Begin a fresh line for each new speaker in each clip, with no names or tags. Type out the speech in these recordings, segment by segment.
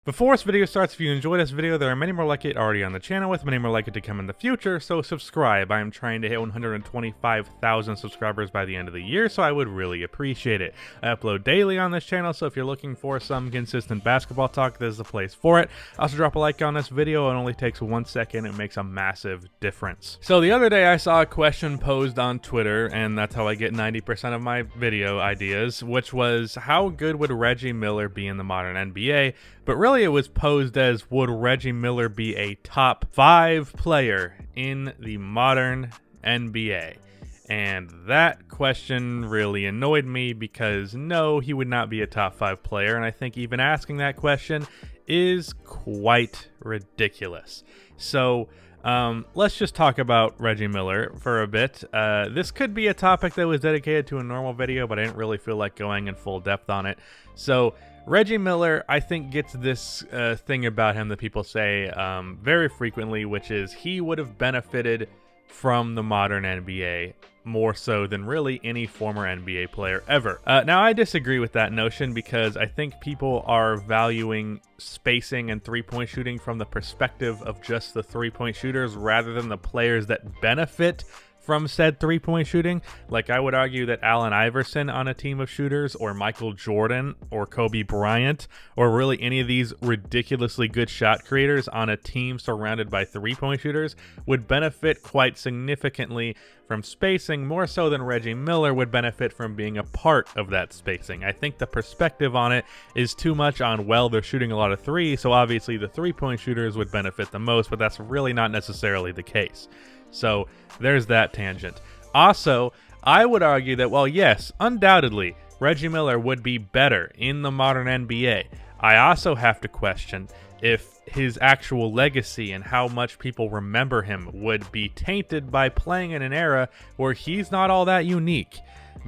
Before this video starts, if you enjoyed this video, there are many more like it already on the channel with many more like it to come in the future, so subscribe. I am trying to hit 125,000 subscribers by the end of the year, so I would really appreciate it. I upload daily on this channel, so if you're looking for some consistent basketball talk, this is the place for it. Also drop a like on this video. It only takes 1 second. It makes a massive difference. So the other day I saw a question posed on Twitter, and that's how I get 90% of my video ideas, which was, how good would Reggie Miller be in the modern NBA? But really it was posed as, would Reggie Miller be a top 5 player in the modern NBA? And that question really annoyed me because no, he would not be a top 5 player. And I think even asking that question is quite ridiculous. So let's just talk about Reggie Miller for a bit. This could be a topic that was dedicated to a normal video, but I didn't really feel like going in full depth on it. So Reggie Miller, I think, gets this thing about him that people say very frequently, which is he would have benefited from the modern NBA more so than really any former NBA player ever. Now, I disagree with that notion because I think people are valuing spacing and three-point shooting from the perspective of just the three-point shooters rather than the players that benefit from said three-point shooting. Like, I would argue that Allen Iverson on a team of shooters, or Michael Jordan, or Kobe Bryant, or really any of these ridiculously good shot creators on a team surrounded by three-point shooters would benefit quite significantly from spacing, more so than Reggie Miller would benefit from being a part of that spacing. I think the perspective on it is too much on, well, they're shooting a lot of threes, so obviously the three-point shooters would benefit the most, but that's really not necessarily the case. So there's that tangent. Also, I would argue that, well, yes, undoubtedly, Reggie Miller would be better in the modern NBA. I also have to question if his actual legacy and how much people remember him would be tainted by playing in an era where he's not all that unique.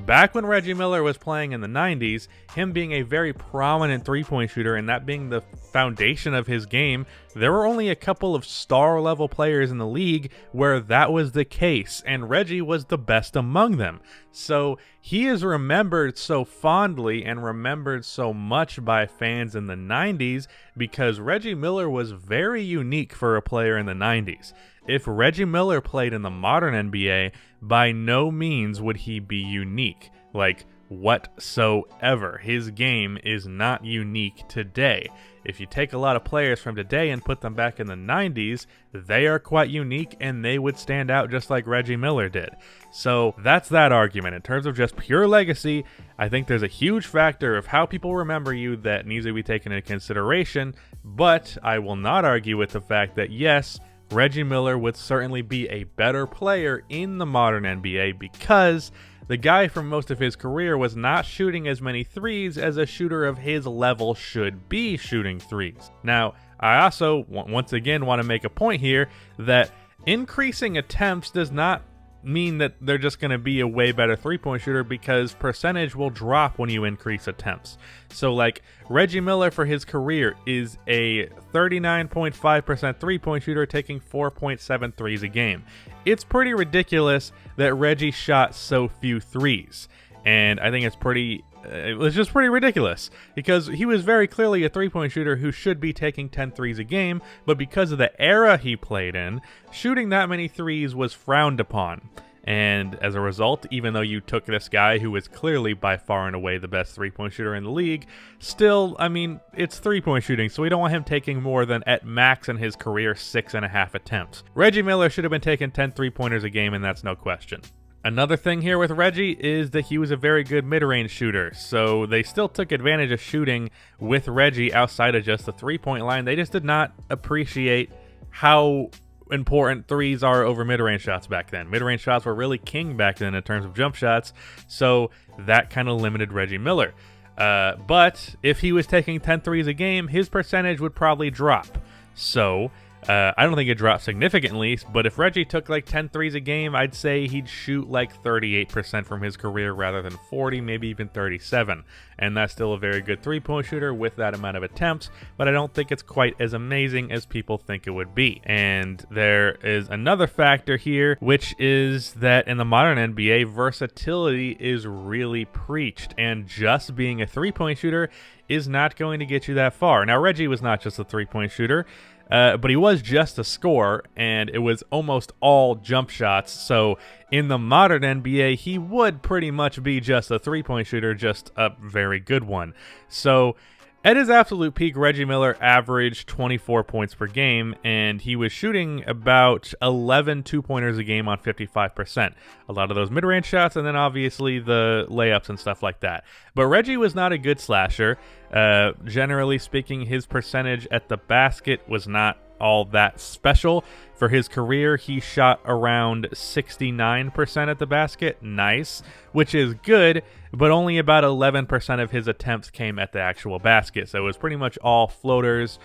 Back when Reggie Miller was playing in the 90s, him being a very prominent three-point shooter and that being the foundation of his game, there were only a couple of star-level players in the league where that was the case, and Reggie was the best among them. So he is remembered so fondly and remembered so much by fans in the 90s because Reggie Miller was very unique for a player in the 90s. If Reggie Miller played in the modern NBA, by no means would he be unique, like whatsoever. His game is not unique today. If you take a lot of players from today and put them back in the 90s, they are quite unique and they would stand out just like Reggie Miller did. So that's that argument. In terms of just pure legacy, I think there's a huge factor of how people remember you that needs to be taken into consideration, but I will not argue with the fact that yes, Reggie Miller would certainly be a better player in the modern NBA because the guy for most of his career was not shooting as many threes as a shooter of his level should be shooting threes. Now, I also, once again, want to make a point here that increasing attempts does not mean that they're just going to be a way better three-point shooter because percentage will drop when you increase attempts. So like Reggie Miller for his career is a 39.5% three-point shooter taking 4.7 threes a game. It's pretty ridiculous that Reggie shot so few threes. And I think it was just pretty ridiculous because he was very clearly a three-point shooter who should be taking 10 threes a game, but because of the era he played in, shooting that many threes was frowned upon. And as a result, even though you took this guy who was clearly by far and away the best three-point shooter in the league, still, I mean, it's three-point shooting, so we don't want him taking more than, at max in his career, 6.5 attempts. Reggie Miller should have been taking 10 three-pointers a game, and that's no question. Another thing here with Reggie is that he was a very good mid-range shooter, so they still took advantage of shooting with Reggie outside of just the three-point line. They just did not appreciate how important threes are over mid-range shots back then. Mid-range shots were really king back then in terms of jump shots, so that kind of limited Reggie Miller. But if he was taking 10 threes a game, his percentage would probably drop. So I don't think it dropped significantly, but if Reggie took like 10 threes a game, I'd say he'd shoot like 38% from his career rather than 40, maybe even 37. And that's still a very good three-point shooter with that amount of attempts, but I don't think it's quite as amazing as people think it would be. And there is another factor here, which is that in the modern NBA, versatility is really preached, and just being a three-point shooter is not going to get you that far. Now, Reggie was not just a three-point shooter, but he was just a scorer, and it was almost all jump shots. So in the modern NBA, he would pretty much be just a three-point shooter, just a very good one. So at his absolute peak, Reggie Miller averaged 24 points per game, and he was shooting about 11 two-pointers a game on 55%. A lot of those mid-range shots, and then obviously the layups and stuff like that. But Reggie was not a good slasher. Generally speaking, his percentage at the basket was not all that special. For his career, he shot around 69% at the basket. Nice, which is good, but only about 11% of his attempts came at the actual basket. So it was pretty much all floaters,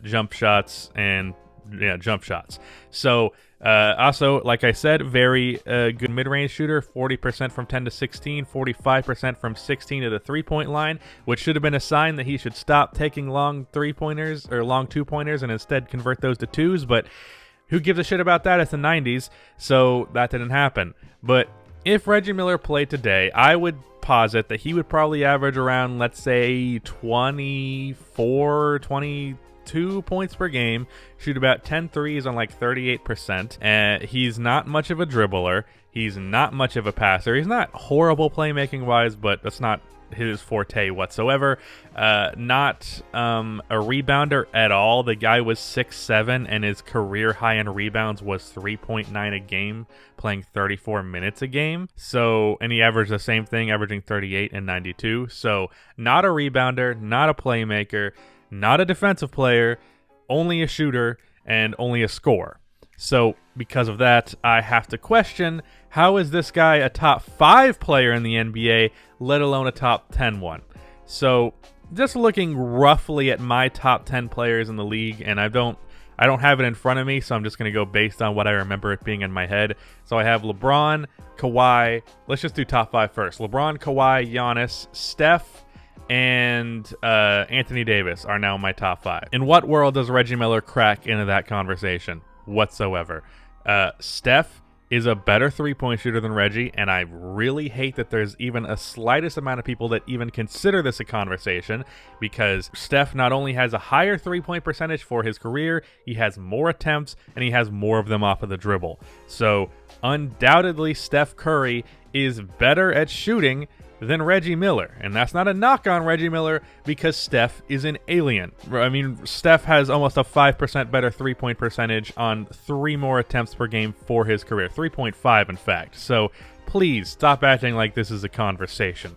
jump shots, and jump shots. So also, like I said, very good mid-range shooter, 40% from 10 to 16, 45% from 16 to the three-point line, which should have been a sign that he should stop taking long three-pointers or long two-pointers and instead convert those to twos, but who gives a shit about that? It's the 90s, so that didn't happen. But if Reggie Miller played today, I would posit that he would probably average around, let's say, 22 points per game, shoot about 10 threes on like 38%. He's not much of a dribbler. He's not much of a passer. He's not horrible playmaking wise, but that's not his forte whatsoever. Not a rebounder at all. The guy was 6'7", and his career high in rebounds was 3.9 a game, playing 34 minutes a game. So, and he averaged the same thing, averaging 38 and 92. So, not a rebounder, not a playmaker, not a defensive player, only a shooter, and only a scorer. So, because of that, I have to question, how is this guy a top 5 player in the NBA, let alone a top 10 one? So, just looking roughly at my top 10 players in the league, and I don't have it in front of me, so I'm just going to go based on what I remember it being in my head. So I have LeBron, Kawhi. Let's just do top 5 first. LeBron, Kawhi, Giannis, Steph, and Anthony Davis are now my top 5. In what world does Reggie Miller crack into that conversation whatsoever? Steph is a better three-point shooter than Reggie, and I really hate that there's even a slightest amount of people that even consider this a conversation, because Steph not only has a higher three-point percentage for his career, he has more attempts, and he has more of them off of the dribble. So undoubtedly, Steph Curry is better at shooting than Reggie Miller. And that's not a knock on Reggie Miller, because Steph is an alien. I mean, Steph has almost a 5% better three-point percentage on 3 more attempts per game for his career. 3.5, in fact. So please stop acting like this is a conversation.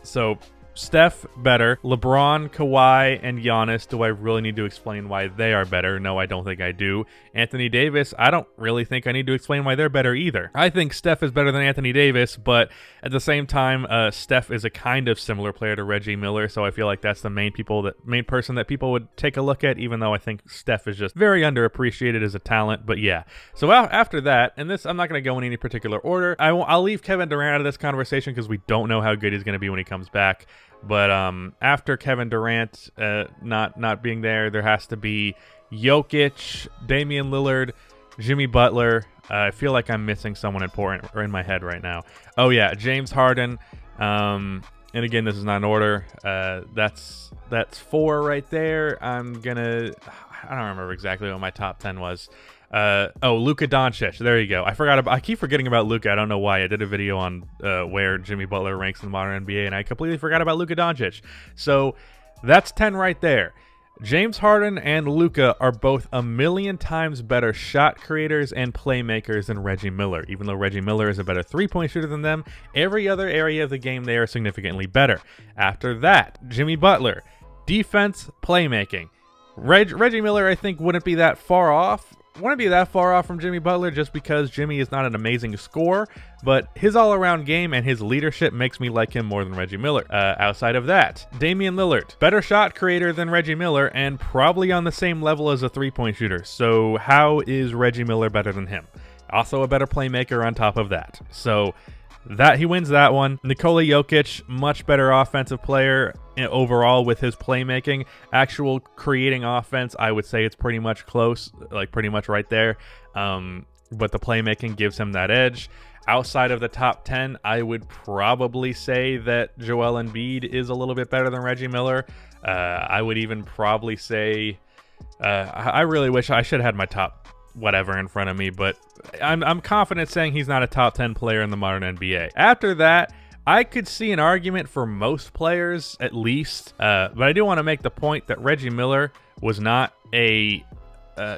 So Steph, better. LeBron, Kawhi, and Giannis, do I really need to explain why they are better? No, I don't think I do. Anthony Davis, I don't really think I need to explain why they're better either. I think Steph is better than Anthony Davis, but at the same time, Steph is a kind of similar player to Reggie Miller, so I feel like that's the main person that people would take a look at, even though I think Steph is just very underappreciated as a talent. But yeah, so after that, and this, I'm not going to go in any particular order. I'll leave Kevin Durant out of this conversation because we don't know how good he's going to be when he comes back. But after Kevin Durant not being there, there has to be Jokic, Damian Lillard, Jimmy Butler. I feel like I'm missing someone important in my head right now. Oh yeah, James Harden. And again, this is not in order. That's 4 right there. I don't remember exactly what my top 10 was. Luka Doncic. There you go. I keep forgetting about Luka. I don't know why. I did a video on where Jimmy Butler ranks in the modern NBA, and I completely forgot about Luka Doncic. So that's 10 right there. James Harden and Luka are both a million times better shot creators and playmakers than Reggie Miller. Even though Reggie Miller is a better three-point shooter than them, every other area of the game they are significantly better. After that, Jimmy Butler, defense, playmaking. Reggie Miller, I think, wouldn't be that far off from Jimmy Butler, just because Jimmy is not an amazing scorer, but his all-around game and his leadership makes me like him more than Reggie Miller. Outside of that, Damian Lillard, better shot creator than Reggie Miller, and probably on the same level as a three-point shooter. So how is Reggie Miller better than him? Also a better playmaker on top of that. So that he wins that one. Nikola Jokic, much better offensive player overall with his playmaking. Actual creating offense, I would say it's pretty much close, like pretty much right there. but the playmaking gives him that edge. Outside of the top 10, I would probably say that Joel Embiid is a little bit better than Reggie Miller. I would even probably say, I really wish I should have had my top whatever in front of me, but I'm confident saying he's not a top 10 player in the modern NBA. After that, I could see an argument for most players, at least, but I do want to make the point that Reggie Miller was not a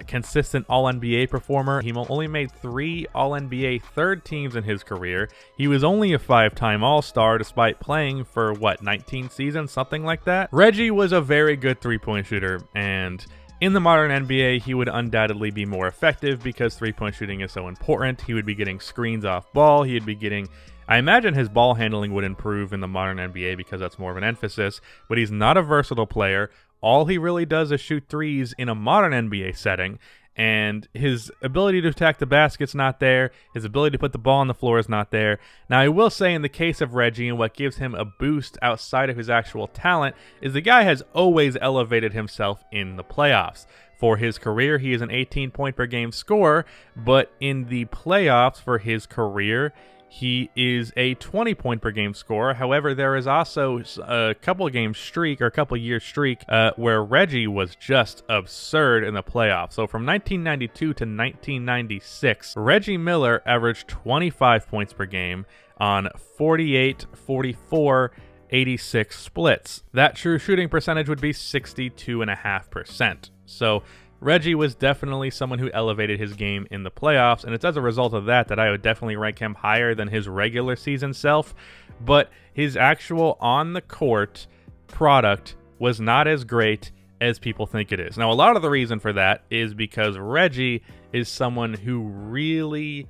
consistent All-NBA performer. He only made 3 All-NBA third teams in his career. He was only a 5-time All-Star despite playing for, 19 seasons, something like that. Reggie was a very good three-point shooter, and in the modern NBA, he would undoubtedly be more effective because three-point shooting is so important. He would be getting screens off ball. He would be getting... I imagine his ball handling would improve in the modern NBA because that's more of an emphasis, but he's not a versatile player. All he really does is shoot threes in a modern NBA setting, and his ability to attack the basket's not there. His ability to put the ball on the floor is not there. Now, I will say in the case of Reggie, and what gives him a boost outside of his actual talent, is the guy has always elevated himself in the playoffs. For his career, he is an 18-point-per-game scorer, but in the playoffs for his career, he is a 20-point-per-game scorer. However, there is also a couple-game streak, or a couple-year streak, where Reggie was just absurd in the playoffs. So from 1992 to 1996, Reggie Miller averaged 25 points per game on 48, 44, 86 splits. That true shooting percentage would be 62.5%. So Reggie was definitely someone who elevated his game in the playoffs, and it's as a result of that that I would definitely rank him higher than his regular season self, but his actual on-the-court product was not as great as people think it is. Now, a lot of the reason for that is because Reggie is someone who really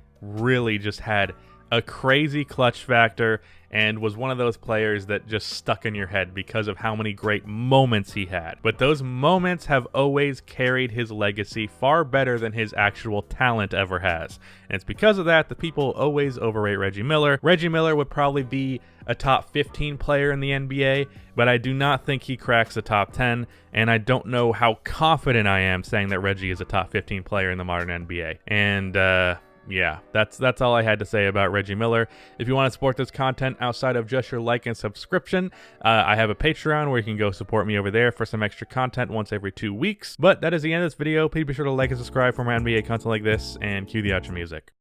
just had a crazy clutch factor and was one of those players that just stuck in your head because of how many great moments he had. But those moments have always carried his legacy far better than his actual talent ever has. And it's because of that people always overrate Reggie Miller. Reggie Miller would probably be a top 15 player in the NBA, but I do not think he cracks the top 10, and I don't know how confident I am saying that Reggie is a top 15 player in the modern NBA. And, yeah, that's all I had to say about Reggie Miller. If you want to support this content outside of just your like and subscription, I have a Patreon where you can go support me over there for some extra content once every 2 weeks. But that is the end of this video. Please be sure to like and subscribe for more NBA content like this, and cue the outro music.